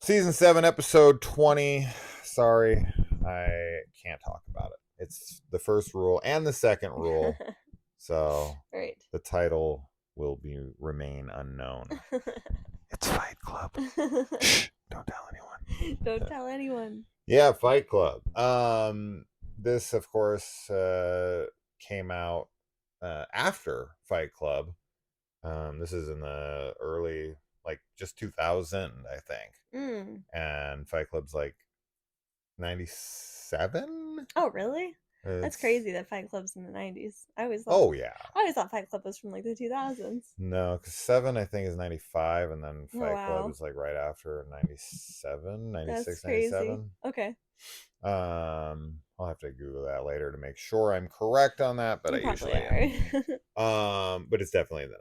Season 7, episode 20. Sorry, I can't talk about it. It's the first rule and the second rule, so Right. the title will remain unknown. It's Fight Club. Shh, don't tell anyone. Don't tell anyone. Yeah, Fight Club. This of course came out after Fight Club. This is in the early, like, just 2000, I think. And Fight Club's like 97. Oh, really? That's It's crazy that Fight Club's in the 90s. Oh yeah. I always thought Fight Club was from like the 2000s. No, because 7 I think is 95, and then Oh, Fight Club wow. is like right after 97, That's 96, crazy. 97. Okay. I'll have to Google that later to make sure I'm correct on that, but You I probably usually are. am. But it's definitely in the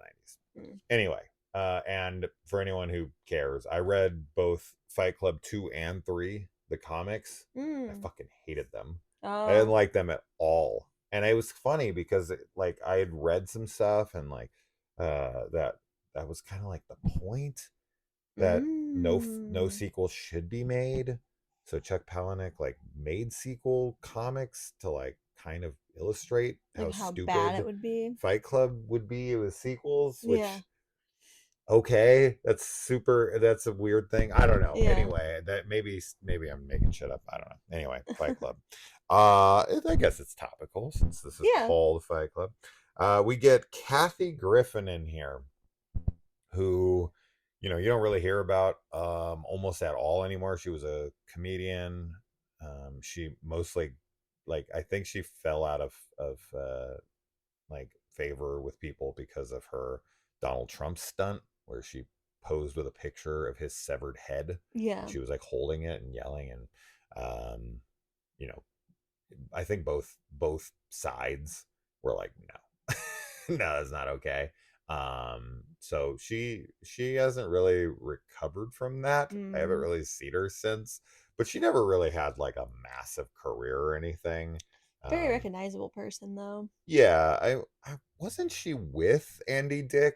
90s. Anyway, and for anyone who cares, I read both Fight Club 2 and 3, the comics. I fucking hated them. I didn't like them at all. And it was funny because like I had read some stuff, and like that was kind of like the point that no sequel should be made. So Chuck Palahniuk like made sequel comics to like kind of illustrate Like how how bad it stupid would be. Fight Club would be with sequels, which Yeah. okay, that's a weird thing. I don't know. Yeah. Anyway, that maybe I'm making shit up. I don't know. Anyway, Fight Club. I guess it's topical since this is Yeah. called Fight Club. We get Kathy Griffin in here, who, you don't really hear about almost at all anymore. She was a comedian. She mostly, like, I think she fell out of like favor with people because of her Donald Trump stunt where she posed with a picture of his severed head. Yeah. She was like holding it and yelling, and you know, I think both sides were like, no, no, that's not okay. So she hasn't really recovered from that. I haven't really seen her since, but she never really had like a massive career or anything. Very recognizable person though. Yeah, I wasn't she with Andy Dick,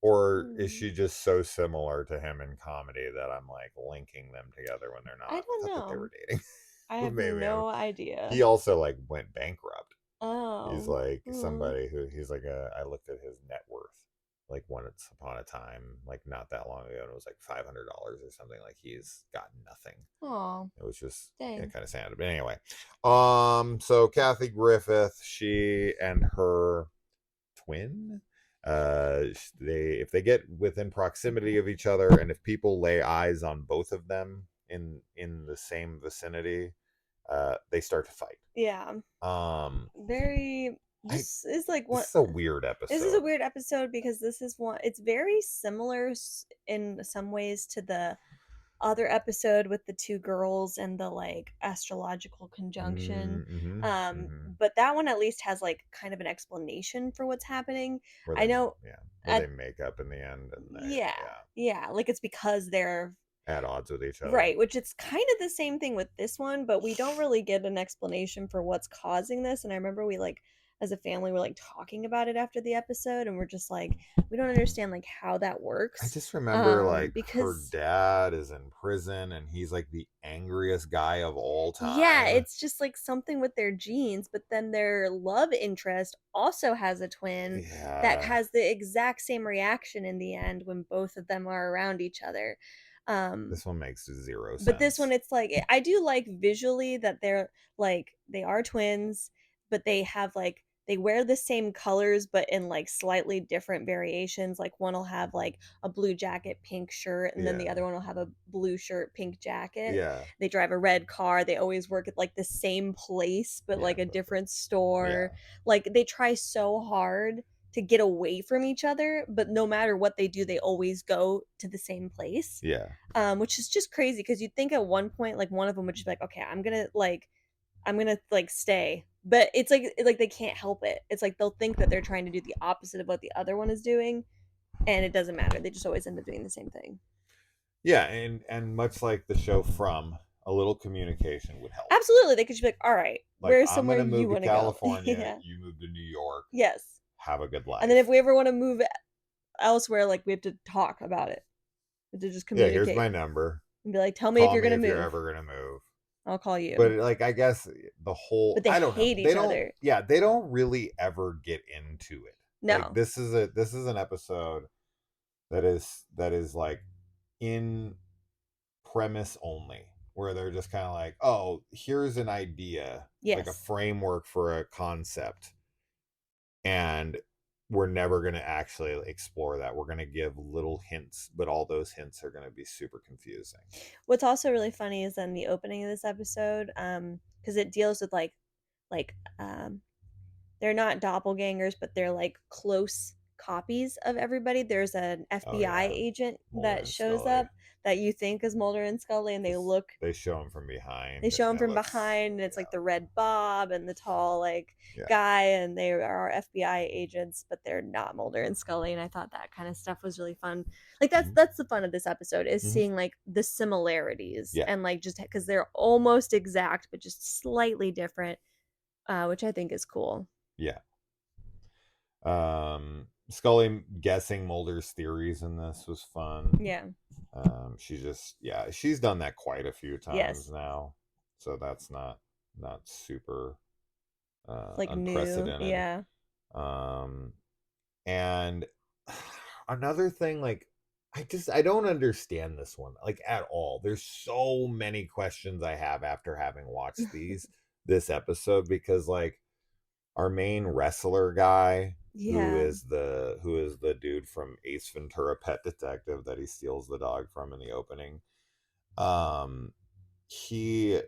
or is she just so similar to him in comedy that I'm like linking them together when they're not? I don't I thought that they know. were dating. I have Maybe no idea. he also like went bankrupt. He's Oh. like somebody who he's like I looked at his net worth like once upon a time, like not that long ago, and it was like $500 or something. Like he's got nothing. Oh. It was just Dang. kind of sad. But anyway, so Kathy Griffith, she and her twin, if they get within proximity of each other, and if people lay eyes on both of them in the same vicinity, they start to fight. Yeah. Very. This is like one. This is a weird episode. This is a weird episode because this is one. It's very similar in some ways to the other episode with the two girls and the like astrological conjunction. But that one at least has like kind of an explanation for what's happening. Where I know. they make up in the end, and yeah, like it's because they're at odds with each other, right? Which it's kind of the same thing with this one, but we don't really get an explanation for what's causing this. And I remember we like as a family were like talking about it after the episode, and we're just like, we don't understand like how that works. I just remember like because her dad is in prison and he's like the angriest guy of all time. Yeah, it's just like something with their genes, but then their love interest also has a twin that has the exact same reaction in the end when both of them are around each other. This one makes zero sense. But this one, it's like, I do like visually that they're like, they are twins, but they have like, they wear the same colors, but in like slightly different variations. Like one will have like a blue jacket, pink shirt, and then the other one will have a blue shirt, pink jacket. Yeah. They drive a red car. They always work at like the same place, but like a different store. Like they try so hard to get away from each other, but no matter what they do, they always go to the same place. Yeah. Which is just crazy because you'd think at one point, like one of them would just be like, okay, I'm gonna stay. But it's like they can't help it. It's like they'll think that they're trying to do the opposite of what the other one is doing, and it doesn't matter. They just always end up doing the same thing. Yeah, and much like the show From, a little communication would help. Absolutely. They could just be like, all right, like, where's somewhere you want to go? California, you move to New York. Yes. Have a good life. And then if we ever want to move elsewhere, like we have to talk about it. We have to just communicate. Yeah, here's my number. And be like, tell me if Call you're me gonna if you're move. ever gonna move. I'll call But you. like, I guess the whole, But they I don't know. hate They each don't. other. Yeah, they don't really ever get into it. Like No. this is an episode that is like in premise only, where they're just kind of like, oh, here's an idea, like a Yes. framework for a concept, and we're never going to actually explore that. We're going to give little hints, but all those hints are going to be super confusing. What's also really funny is in the opening of this episode, because it deals with like they're not doppelgangers, but they're like close copies of everybody. There's an Oh FBI yeah, agent Mulder that and shows Scully. up that you think is Mulder and Scully, and they Because look they show him from they behind, show and him it from looks, behind, and it's like yeah, the red bob and the tall like yeah. guy, and they are FBI agents, but they're not Mulder and Scully. And I thought that kind of stuff was really fun. Like Mm-hmm. that's the fun of this episode is Mm-hmm. seeing like the similarities Yeah, and like just because they're almost exact but just slightly different, which I think is cool. yeah. Scully guessing Mulder's theories in this was fun. Yeah. She just, yeah, she's done that quite a few times Yes. now, so that's not super Like new. unprecedented. Yeah. Um, and another thing, like, I don't understand this one like at all. There's so many questions I have after having watched this episode, because like our main wrestler guy, Yeah. who is the dude from Ace Ventura Pet Detective that he steals the dog from in the opening. Um, he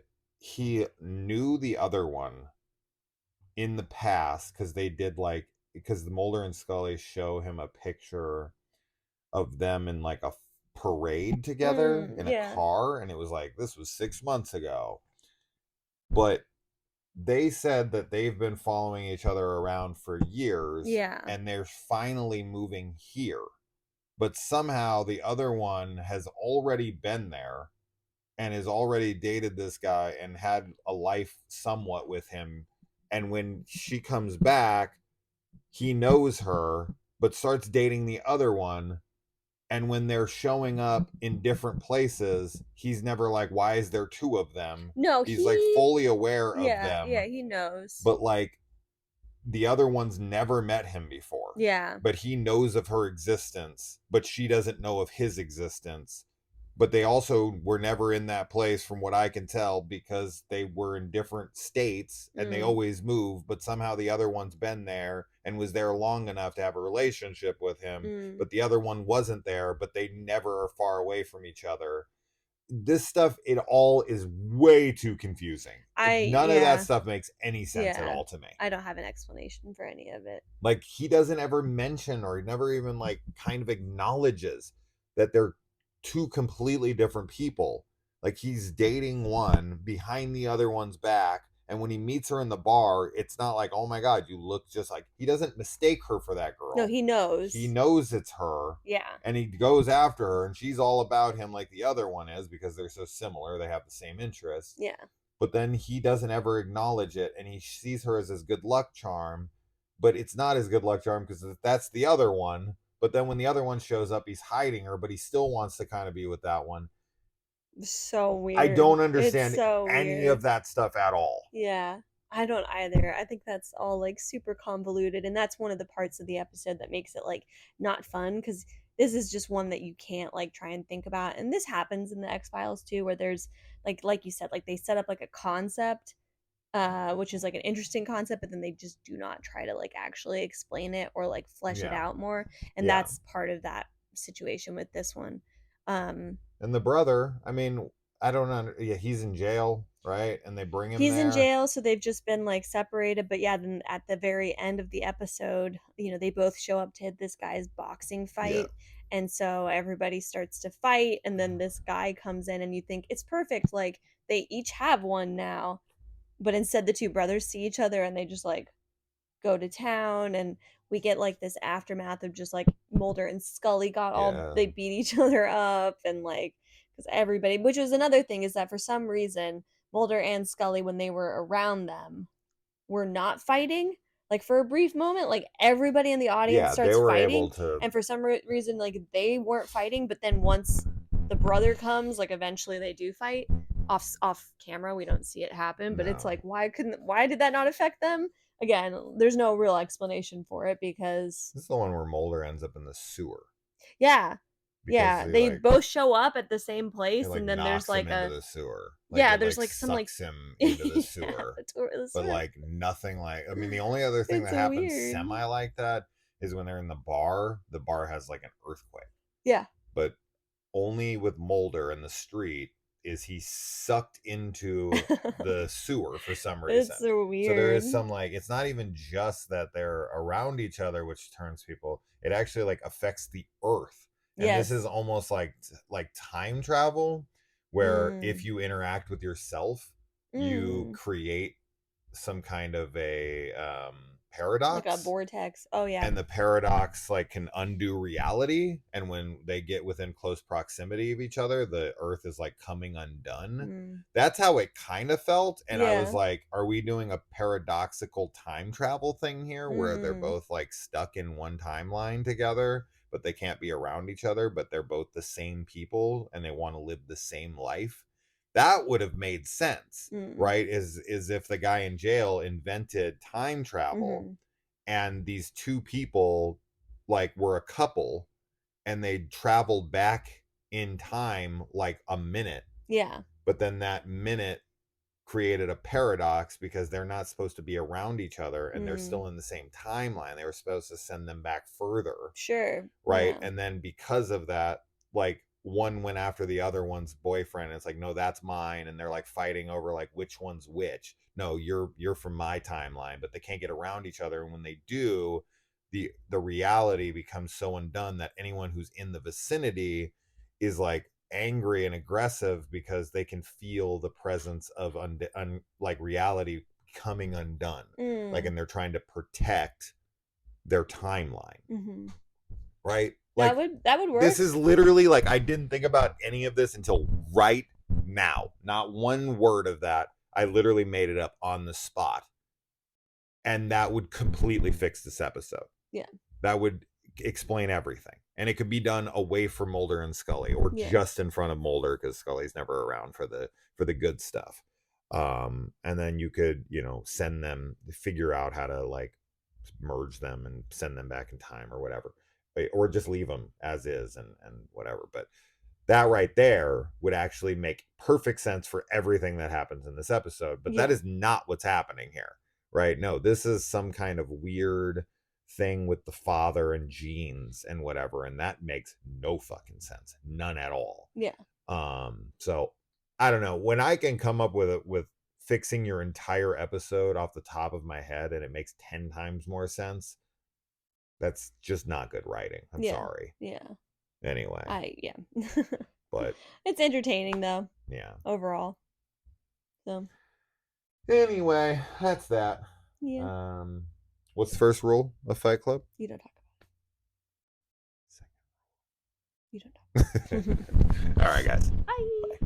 knew the other one in the past, because they did like, because the Mulder and Scully show him a picture of them in like a parade together in a Yeah. car, and it was like, this was 6 months ago. But they said that they've been following each other around for years, Yeah. and they're finally moving here. But somehow the other one has already been there and has already dated this guy and had a life somewhat with him. And when she comes back, he knows her, but starts dating the other one. And when they're showing up in different places, he's never like, why is there two of them? No, He's like fully aware of yeah, them, he knows. but like the other one's never met him before. Yeah. But he knows of her existence, but she doesn't know of his existence. But they also were never in that place, from what I can tell, because they were in different states and they always move. But somehow the other one's been there and was there long enough to have a relationship with him. But the other one wasn't there, but they never are far away from each other. This stuff, it all is way too confusing. None of that Yeah. stuff makes any sense at Yeah. all to me. I don't have an explanation for any of it. Like, he doesn't ever mention, or never even like kind of acknowledges that they're two completely different people. Like, he's dating one behind the other one's back, and when he meets her in the bar, it's not like, oh my god, you look just like, he doesn't mistake her for that girl. No, he knows. He knows it's her. Yeah. And he goes after her, and she's all about him like the other one is, because they're so similar, they have the same interests. Yeah. But then he doesn't ever acknowledge it, and he sees her as his good luck charm, but it's not his good luck charm, because that's the other one. But then when the other one shows up, he's hiding her, but he still wants to kind of be with that one. So weird. I don't It's understand so any weird. of that stuff at all. Yeah. I don't either. I think that's all like super convoluted, and that's one of the parts of the episode that makes it like not fun, because this is just one that you can't like try and think about. And this happens in the X-Files too, where there's like you said, like they set up like a concept, which is like an interesting concept, but then they just do not try to like actually explain it or like flesh it Yeah. out more. And Yeah. that's part of that situation with this one. And the brother, I mean, I don't know. Yeah, he's in jail, right? And they bring him He's there. in jail, so they've just been like separated. But yeah, then at the very end of the episode, they both show up to this guy's boxing fight. Yeah. And so everybody starts to fight, and then this guy comes in, and you think it's perfect. Like they each have one now, but instead the two brothers see each other and they just like go to town, and we get like this aftermath of just like Mulder and Scully got all they beat each other up, and like because everybody, which was another thing, is that for some reason Mulder and Scully, when they were around them, were not fighting. Like for a brief moment, like everybody in the audience starts fighting, and for some reason, like they weren't fighting. But then once the brother comes, like eventually they do fight off camera. We don't see it happen, but it's No. like why did that not affect them? Again, there's no real explanation for it because This is the one where Mulder ends up in the sewer. yeah. Because Yeah, he they like both show up at the same it place like and then there's knocks him like into a the sewer. Like yeah, it there's like like some like sucks him into the yeah, sewer. the But sewer. like nothing like I mean the only other thing It's that happens weird. semi like that is when they're in the bar has like an earthquake. Yeah. But only with Mulder in the street is he sucked into the sewer for some reason. It's so So there weird. is some like it's not even just that they're around each other, which turns people. It actually like affects the earth. And this is Yes. almost like time travel, where if Mm. you interact with yourself, you Mm. create some kind of a Like a paradox, vortex. Oh yeah. and the paradox like can undo reality, and when they get within close proximity of each other the earth is like coming undone. Mm. That's how it kind of felt, and I was Yeah. like, are we doing a paradoxical time travel thing here where they're Mm. both like stuck in one timeline together but they can't be around each other, but they're both the same people and they want to live the same life? That would have made sense, Mm. right? Is if the guy in jail invented time travel Mhm. and these two people like were a couple and they traveled back in time like a minute, Yeah. but then that minute created a paradox because they're not supposed to be around each other and they're Mm. still in the same timeline. They were supposed to send them back further, Sure. right? Yeah. And then because of that, like one went after the other one's boyfriend. And it's like, no, that's mine, and they're like fighting over like which one's which. No, you're from my timeline, but they can't get around each other. And when they do, the reality becomes so undone that anyone who's in the vicinity is like angry and aggressive because they can feel the presence of like reality coming undone, like, Mm. and they're trying to protect their timeline, Mhm. right? Like That would this work. is literally like I didn't think about any of this until right now. Not one word of that. I literally made it up on the spot. And that would completely fix this episode. Yeah. That would explain everything. And it could be done away from Mulder and Scully or Yeah. just in front of Mulder because Scully's never around for the good stuff. And then you could, send them, figure out how to like merge them and send them back in time or whatever, or just leave them as is and whatever. But that right there would actually make perfect sense for everything that happens in this episode. But that Yeah. is not what's happening here, right? No, this is some kind of weird thing with the father and genes and whatever, and that makes no fucking sense, none at all. Yeah. So I don't know, when I can come up with fixing your entire episode off the top of my head and it makes 10 times more sense, that's just not good writing. I'm Yeah. sorry. Yeah. Anyway, Yeah. but It's entertaining though, yeah. overall. So, Anyway, that's that. yeah. Um, what's the first rule of Fight Club? You don't talk about it. You don't talk. All right, guys. Bye.